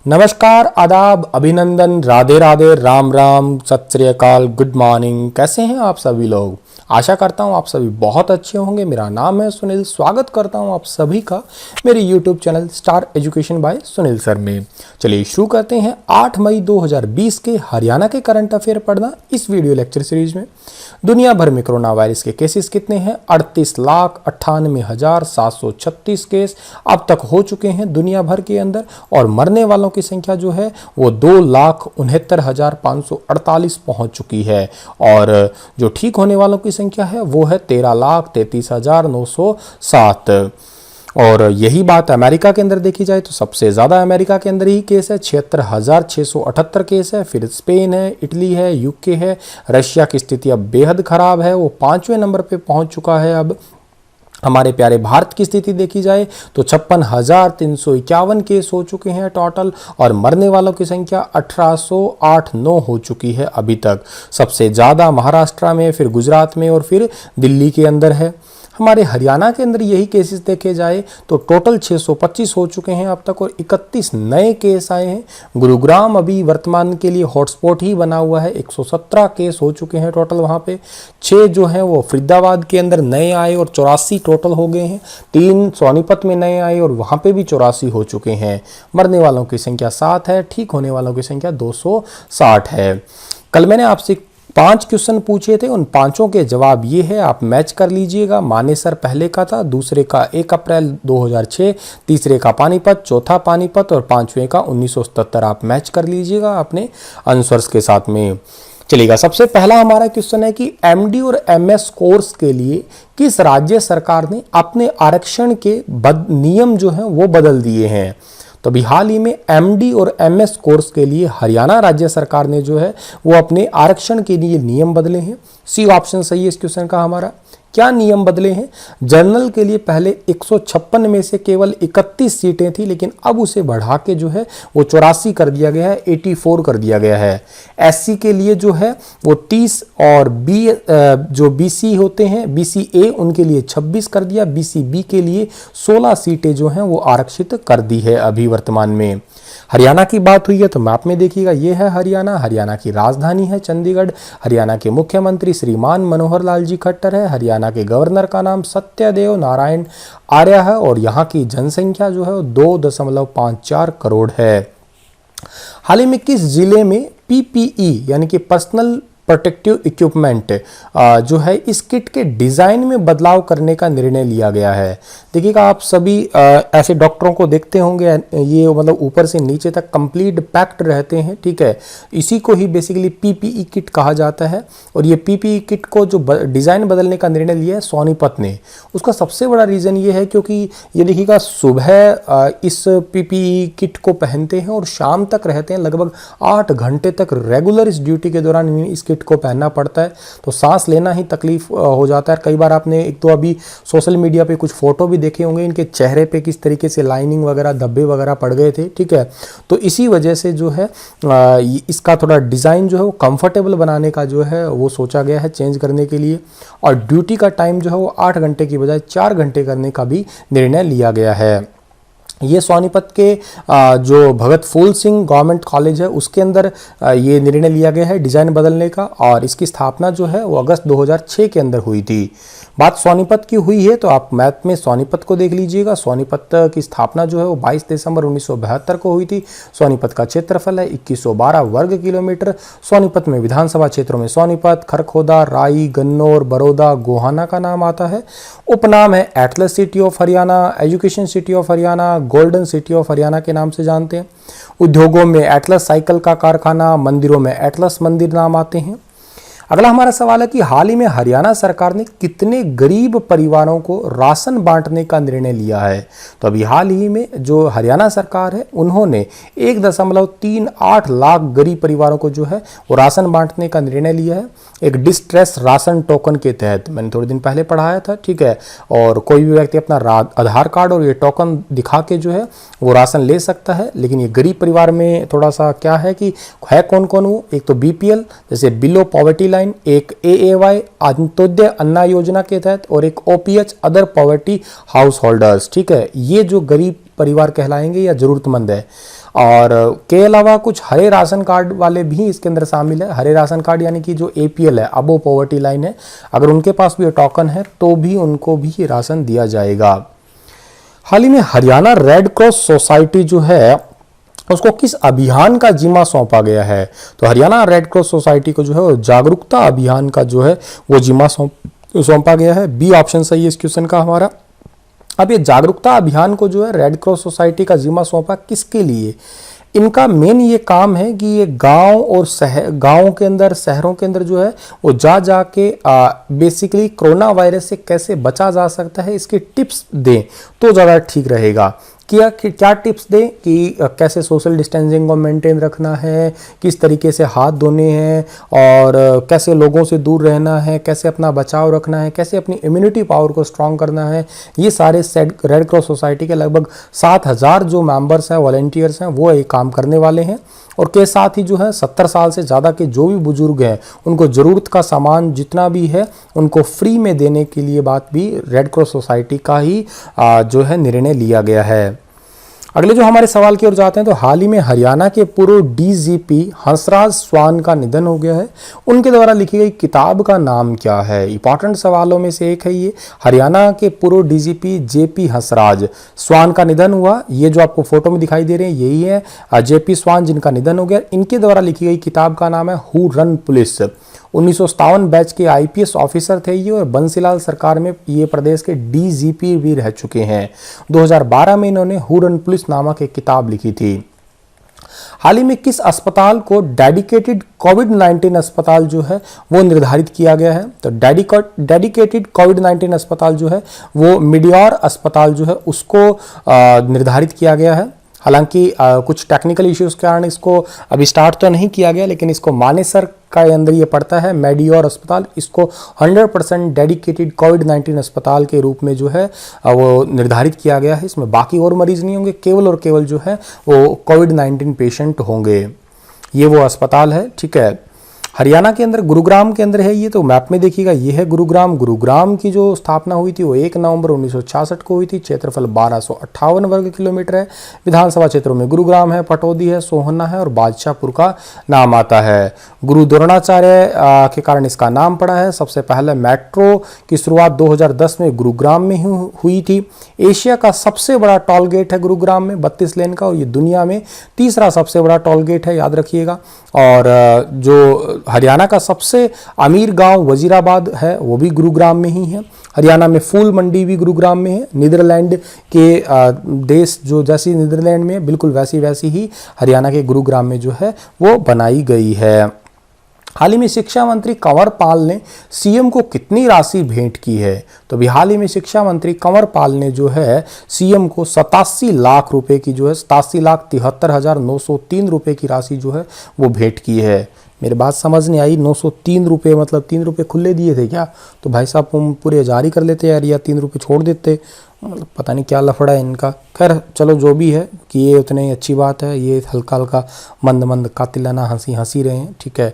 नमस्कार, आदाब, अभिनंदन, राधे राधे, राम राम, सत श्री अकाल, गुड मॉर्निंग। कैसे हैं आप सभी लोग? आशा करता हूं आप सभी बहुत अच्छे होंगे। मेरा नाम है सुनील। स्वागत करता हूं आप सभी का मेरे YouTube channel star education by Sunil sir में। चलिए शुरू करते हैं 8 मई 2020 के हरियाणा के करंट अफेयर पढ़ना इस वीडियो लेक्चर सीरीज में। दुनिया भर में कोरोना वायरस के केसेस कितने हैं? 38,98,736 केस अब तक हो चुके हैं दुनिया भर के अंदर, और मरने वालों की संख्या जो है वो 2,69,548 पहुंच चुकी है, और जो ठीक होने वालों की संख्या है वो है 13,33,907। और यही बात अमेरिका के अंदर देखी जाए तो सबसे ज़्यादा अमेरिका के अंदर ही केस है, 76,678 केस है। फिर स्पेन है, इटली है, यूके है। रशिया की स्थिति अब बेहद ख़राब है, वो 5वें नंबर पे पहुंच चुका है अब। हमारे प्यारे भारत की स्थिति देखी जाए तो 56,351 केस हो चुके हैं टोटल, और मरने वालों की संख्या 1808 हो चुकी है अभी तक। सबसे ज़्यादा महाराष्ट्र में, फिर गुजरात में और फिर दिल्ली के अंदर है। हमारे हरियाणा के अंदर यही केसेस देखे जाए तो टोटल 625 हो चुके हैं अब तक, और 31 नए केस आए हैं। गुरुग्राम अभी वर्तमान के लिए हॉटस्पॉट ही बना हुआ है, 117 केस हो चुके हैं टोटल वहाँ पे। 6 जो हैं वो फरीदाबाद के अंदर नए आए और 84 टोटल हो गए हैं। 3 सोनीपत में नए आए और वहाँ पे भी 84 हो चुके हैं। मरने वालों की संख्या 7 है, ठीक होने वालों की संख्या 260 है। कल मैंने आपसे 5 क्वेश्चन पूछे थे, उन पांचों के जवाब ये है, आप मैच कर लीजिएगा। मानेसर पहले का था, दूसरे का 1 अप्रैल 2006, तीसरे का पानीपत, चौथा पानीपत और 5वें का 1977। आप मैच कर लीजिएगा अपने आंसर्स के साथ में। चलिएगा, सबसे पहला हमारा क्वेश्चन है कि एमडी और एमएस कोर्स के लिए किस राज्य सरकार ने अपने आरक्षण के नियम जो हैं वो बदल दिए हैं? तो अभी हाल ही में एमडी और एमएस कोर्स के लिए हरियाणा राज्य सरकार ने जो है वो अपने आरक्षण के लिए नियम बदले हैं। सी ऑप्शन सही है इस क्वेश्चन का हमारा। क्या नियम बदले हैं? जनरल के लिए पहले 156 में से केवल 31 सीटें थी, लेकिन अब उसे बढ़ा के जो है वो 84 कर दिया गया है, 84 कर दिया गया है। एससी के लिए जो है वो 30, और जो बीसी होते हैं, बीसीए, उनके लिए 26 कर दिया। बीसीबी के लिए 16 सीटें जो हैं वो आरक्षित कर दी है अभी वर्तमान में। हरियाणा की बात हुई है तो मैप में देखिएगा, ये है हरियाणा। हरियाणा की राजधानी है चंडीगढ़। हरियाणा के मुख्यमंत्री श्रीमान मनोहर लाल जी खट्टर है। हरियाणा के गवर्नर का नाम सत्यदेव नारायण आर्य है, और यहाँ की जनसंख्या जो है वो 2.54 करोड़ है। हाल ही में किस जिले में पीपीई यानी कि पर्सनल प्रोटेक्टिव इक्विपमेंट जो है इस किट के डिज़ाइन में बदलाव करने का निर्णय लिया गया है? देखिएगा, आप सभी ऐसे डॉक्टरों को देखते होंगे, ये मतलब ऊपर से नीचे तक कंप्लीट पैक्ड रहते हैं, ठीक है। इसी को ही बेसिकली पीपीई किट कहा जाता है, और ये पीपीई किट को जो डिज़ाइन बदलने का निर्णय लिया है सोनीपत ने, उसका सबसे बड़ा रीज़न ये है क्योंकि ये देखिएगा, सुबह इस पीपीई किट को पहनते हैं और शाम तक रहते हैं, लगभग 8 घंटे तक रेगुलर इस ड्यूटी के दौरान इस किट को पहनना पड़ता है, तो सांस लेना ही तकलीफ हो जाता है। कई बार आपने एक तो अभी सोशल मीडिया पे कुछ फोटो भी देखे होंगे, इनके चेहरे पे किस तरीके से लाइनिंग वगैरह, धब्बे वगैरह पड़ गए थे, ठीक है। तो इसी वजह से जो है इसका थोड़ा डिज़ाइन जो है वो कंफर्टेबल बनाने का जो है वो सोचा गया है, चेंज करने के लिए। और ड्यूटी का टाइम जो है वो 8 घंटे की बजाय 4 घंटे करने का भी निर्णय लिया गया है। ये सोनीपत के जो भगत फूल सिंह गवर्नमेंट कॉलेज है उसके अंदर ये निर्णय लिया गया है डिज़ाइन बदलने का, और इसकी स्थापना जो है वो अगस्त 2006 के अंदर हुई थी। बात सोनीपत की हुई है तो आप मैप में सोनीपत को देख लीजिएगा। सोनीपत की स्थापना जो है वो 22 दिसंबर 1972 को हुई थी। सोनीपत का क्षेत्रफल है 2112 वर्ग किलोमीटर। सोनीपत में विधानसभा क्षेत्रों में सोनीपत, खरखोदा, राई, गन्नौर, बड़ौदा, गोहाना का नाम आता है। उपनाम है Atlas city of Haryana, education city of Haryana, golden city of Haryana के नाम से जानते हैं। उद्योगों में एटलस साइकिल का कारखाना, मंदिरों में एटलस मंदिर नाम आते हैं। अगला हमारा सवाल है कि हाल ही में हरियाणा सरकार ने कितने गरीब परिवारों को राशन बांटने का निर्णय लिया है? तो अभी हाल ही में जो हरियाणा सरकार है उन्होंने 1.38 लाख गरीब परिवारों को जो है वो राशन बांटने का निर्णय लिया है, एक डिस्ट्रेस राशन टोकन के तहत। मैंने थोड़े दिन पहले पढ़ाया था, ठीक है। और कोई भी व्यक्ति अपना आधार कार्ड और ये टोकन दिखा के जो है वो राशन ले सकता है, लेकिन ये गरीब परिवार में थोड़ा सा क्या है कि है कौन कौन वो, एक तो बीपीएल जैसे बिलो पॉवर्टी लाइन, एक एएवाई अंत्योदय अन्ना योजना के तहत, और एक ओपीएच अदर पॉवर्टी हाउस होल्डर्स, ठीक है। ये जो गरीब परिवार कहलाएंगे या जरूरतमंद है। और के अलावा कुछ हरे राशन कार्ड वाले भी इसके अंदर शामिल है। हरे राशन कार्ड यानी कि जो APL है, अबो पॉवर्टी लाइन है, अगर उनके पास भी टोकन है तो भी उनको भी राशन दिया जाएगा। हाल ही में हरियाणा रेड क्रॉस सोसाइटी जो है उसको किस अभियान का जिम्मा सौंपा गया है? तो हरियाणा रेड क्रॉस सोसाइटी को जो है जागरूकता अभियान का जो है वो जिम्मा सौंपा गया है। बी ऑप्शन सही है इस क्वेश्चन का हमारा। अब ये जागरूकता अभियान को जो है रेड क्रॉस सोसाइटी का जिम्मा सौंपा किसके लिए? इनका मेन ये काम है कि ये गांव और गांवों के अंदर, शहरों के अंदर जो है वो जा के बेसिकली कोरोना वायरस से कैसे बचा जा सकता है इसके टिप्स दें तो ज़्यादा ठीक रहेगा। क्या टिप्स दें कि कैसे सोशल डिस्टेंसिंग को मेंटेन रखना है, किस तरीके से हाथ धोने हैं और कैसे लोगों से दूर रहना है, कैसे अपना बचाव रखना है, कैसे अपनी इम्यूनिटी पावर को स्ट्रॉन्ग करना है। ये सारे रेड क्रॉस सोसाइटी के लगभग 7,000 जो मेंबर्स हैं, वॉलंटियर्स हैं, वो ये काम करने वाले हैं। और के साथ ही जो है 70 साल से ज़्यादा के जो भी बुजुर्ग हैं उनको ज़रूरत का सामान जितना भी है उनको फ्री में देने के लिए बात भी रेड क्रॉस सोसाइटी का ही जो है निर्णय लिया गया है। अगले जो हमारे सवाल की ओर जाते हैं तो हाल ही में हरियाणा के पूर्व DGP हंसराज स्वान का निधन हो गया है। उनके द्वारा लिखी गई किताब का नाम क्या है? इंपॉर्टेंट सवालों में से एक है ये। हरियाणा के पूर्व DGP JP हंसराज स्वान का निधन हुआ। ये जो आपको फोटो में दिखाई दे रहे हैं यही है JP स्वान जिनका निधन हो गया। इनके द्वारा लिखी गई किताब का नाम है हु रन पुलिस। 1957 बैच के IPS ऑफिसर थे ये और बंसीलाल सरकार में ये प्रदेश के DGP भी रह चुके हैं। 2012 में इन्होंने हु रन पुलिस नामक एक किताब लिखी थी। हाल ही में किस अस्पताल को डेडिकेटेड कोविड-19 अस्पताल जो है वो निर्धारित किया गया है? तो डेडिकेटेड कोविड-19 अस्पताल जो है वो मिडियोर अस्पताल जो है उसको निर्धारित किया गया है। हालांकि कुछ टेक्निकल इश्यूज के कारण इसको अभी स्टार्ट तो नहीं किया गया, लेकिन इसको मानेसर का अंदर ये पड़ता है मेडियोर अस्पताल। इसको 100% डेडिकेटेड कोविड-19 अस्पताल के रूप में जो है वो निर्धारित किया गया है। इसमें बाकी और मरीज नहीं होंगे, केवल और केवल जो है वो कोविड-19 पेशेंट होंगे। ये वो अस्पताल है, ठीक है। हरियाणा के अंदर गुरुग्राम के अंदर है ये, तो मैप में देखिएगा ये है गुरुग्राम। गुरुग्राम की जो स्थापना हुई थी वो 1 नवंबर 1966 को हुई थी। क्षेत्रफल 1258 वर्ग किलोमीटर है। विधानसभा क्षेत्रों में गुरुग्राम है, पटौदी है, सोहना है और बादशाहपुर का नाम आता है। गुरु द्रोणाचार्य के कारण इसका नाम पड़ा है। सबसे पहले मेट्रो की शुरुआत 2010 में गुरुग्राम में हुई थी। एशिया का सबसे बड़ा टोल गेट है गुरुग्राम में 32 लेन का, और ये दुनिया में तीसरा सबसे बड़ा टोल गेट है, याद रखिएगा। और जो हरियाणा का सबसे अमीर गांव वजीराबाद है वो भी गुरुग्राम में ही है। हरियाणा में फूल मंडी भी गुरुग्राम में है। नीदरलैंड के देश जो जैसी नीदरलैंड में बिल्कुल वैसी ही हरियाणा के गुरुग्राम में जो है वो बनाई गई है। हाल ही में शिक्षा मंत्री कंवर पाल ने CM को कितनी राशि भेंट की है? तो अभी हाल ही में शिक्षा मंत्री कंवर पाल ने जो है CM को 87 लाख रुपए की जो है 87,73,903 रुपए की राशि जो है वो भेंट की है। मेरी बात समझ नहीं आई, 903 रुपये मतलब 3 रुपये खुले दिए थे क्या? तो भाई साहब तुम पूरे 1000 ही कर लेते यार, या 3 रुपये छोड़ देते। मतलब पता नहीं क्या लफड़ा है इनका। खैर चलो जो भी है कि ये उतनी ही अच्छी बात है। ये हल्का हल्का मंद कातिलाना हंसी रहे हैं, ठीक है।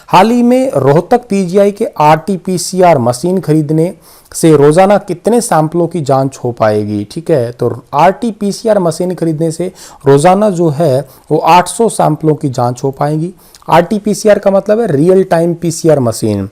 हाल ही में रोहतक PGI के RT-PCR मशीन खरीदने से रोजाना कितने सैंपलों की जांच हो पाएगी? ठीक है, तो RT-PCR मशीन खरीदने से रोजाना जो है वो 800 सैंपलों की जांच हो पाएगी। RT-PCR का मतलब है रियल टाइम PCR मशीन।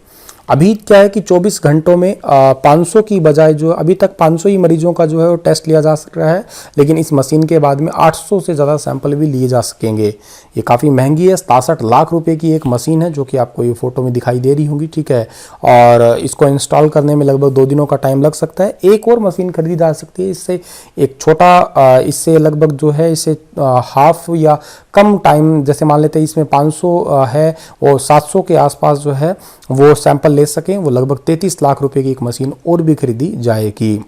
अभी क्या है कि 24 घंटों में 500 की बजाय जो अभी तक 500 ही मरीजों का जो है वो टेस्ट लिया जा सक रहा है, लेकिन इस मशीन के बाद में 800 से ज़्यादा सैंपल भी लिए जा सकेंगे। ये काफ़ी महंगी है, 67 लाख रुपए की एक मशीन है जो कि आपको ये फोटो में दिखाई दे रही होगी, ठीक है। और इसको इंस्टॉल करने में लगभग 2 दिनों का टाइम लग सकता है। एक और मशीन खरीदी जा सकती है इससे एक छोटा, इससे लगभग जो है इसे हाफ या कम टाइम, जैसे मान लेते हैं इसमें 500 है और 700 के आसपास जो है वो सैंपल ले सकें, वो लगभग 33 लाख रुपए की एक मशीन और भी खरीदी जाएगी।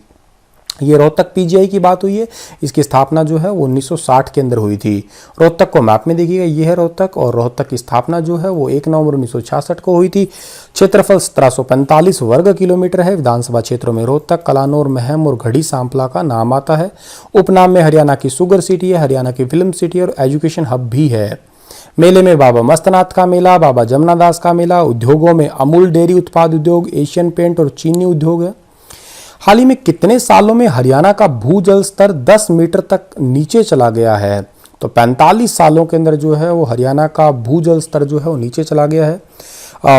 ये रोहतक PGI की बात हुई है। इसकी स्थापना जो है वो 1960 के अंदर हुई थी। रोहतक को मैप में देखिएगा, ये है रोहतक, और रोहतक की स्थापना जो है वो 1 नवंबर 1966 को हुई थी। क्षेत्रफल 1745 वर्ग किलोमीटर है। विधानसभा क्षेत्रों में रोहतक, कलानौर, महम और घड़ी सांपला का नाम आता है। उपनाम में हरियाणा की शुगर सिटी है, हरियाणा की फिल्म सिटी और एजुकेशन हब भी है। मेले में बाबा मस्तनाथ का मेला, बाबा जमुनादास का मेला। उद्योगों में अमूल डेयरी उत्पाद उद्योग, एशियन पेंट और चीनी उद्योग है। हाल ही में कितने सालों में हरियाणा का भूजल स्तर 10 मीटर तक नीचे चला गया है? तो 45 सालों के अंदर जो है वो हरियाणा का भूजल स्तर जो है वो नीचे चला गया है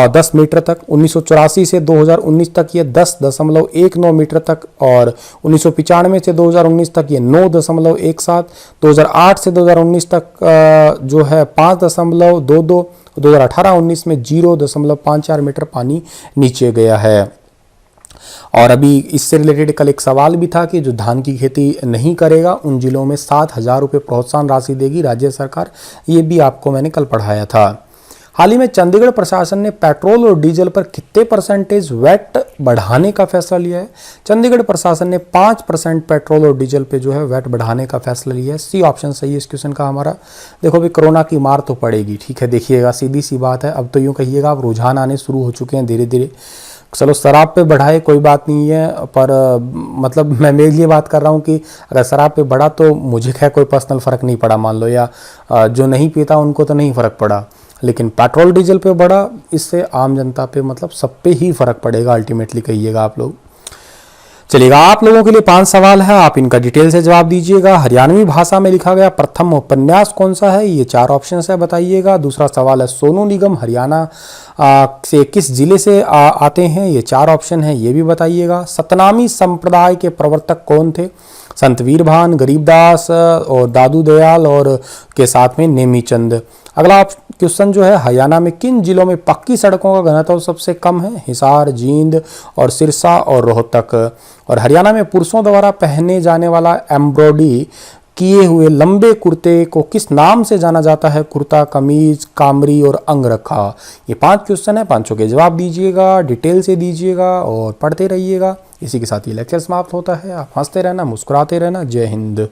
10 मीटर तक। 1984 से 2019 तक ये 10.19 मीटर तक, और 1995 से 2019 तक ये 9.17, 2008 से 2019 तक जो है 5.22, 2018-19 में 0.54 मीटर पानी नीचे गया है। और अभी इससे रिलेटेड कल एक सवाल भी था कि जो धान की खेती नहीं करेगा उन जिलों में 7,000 रुपये प्रोत्साहन राशि देगी राज्य सरकार, ये भी आपको मैंने कल पढ़ाया था। हाल ही में चंडीगढ़ प्रशासन ने पेट्रोल और डीजल पर कितने परसेंटेज वैट बढ़ाने का फैसला लिया है? चंडीगढ़ प्रशासन ने 5% पेट्रोल और डीजल पे जो है वैट बढ़ाने का फैसला लिया है। सी ऑप्शन सही है इस क्वेश्चन का हमारा। देखो अभी कोरोना की मार तो पड़ेगी, ठीक है, देखिएगा सीधी सी बात है। अब तो यूँ कहिएगा अब रुझान आने शुरू हो चुके हैं धीरे धीरे। चलो शराब पे बढ़ाए कोई बात नहीं है, पर मतलब मैं मेरे लिए बात कर रहा हूँ कि अगर शराब पे बढ़ा तो मुझे क्या कोई पर्सनल फ़र्क नहीं पड़ा मान लो, या जो नहीं पीता उनको तो नहीं फ़र्क पड़ा, लेकिन पेट्रोल डीजल पे बढ़ा, इससे आम जनता पे मतलब सब पे ही फ़र्क पड़ेगा अल्टीमेटली कहिएगा आप लोग। चलिएगा, आप लोगों के लिए 5 सवाल है, आप इनका डिटेल से जवाब दीजिएगा। हरियाणवी भाषा में लिखा गया प्रथम उपन्यास कौन सा है? ये 4 ऑप्शन है, बताइएगा। दूसरा सवाल है सोनू निगम हरियाणा से किस जिले से आते हैं? ये 4 ऑप्शन है, ये भी बताइएगा। सतनामी संप्रदाय के प्रवर्तक कौन थे? संत वीरभान, गरीबदास और दादू दयाल और के साथ में नेमीचंद। अगला क्वेश्चन जो है, हरियाणा में किन जिलों में पक्की सड़कों का घनत्व सबसे कम है? हिसार, जींद और सिरसा और रोहतक। और हरियाणा में पुरुषों द्वारा पहने जाने वाला एम्ब्रॉयडरी किए हुए लंबे कुर्ते को किस नाम से जाना जाता है? कुर्ता, कमीज, कामरी और अंगरखा। ये 5 क्वेश्चन है, 5 के जवाब दीजिएगा, डिटेल से दीजिएगा और पढ़ते रहिएगा। इसी के साथ ये लेक्चर समाप्त होता है। आप हंसते रहना, मुस्कुराते रहना। जय हिंद।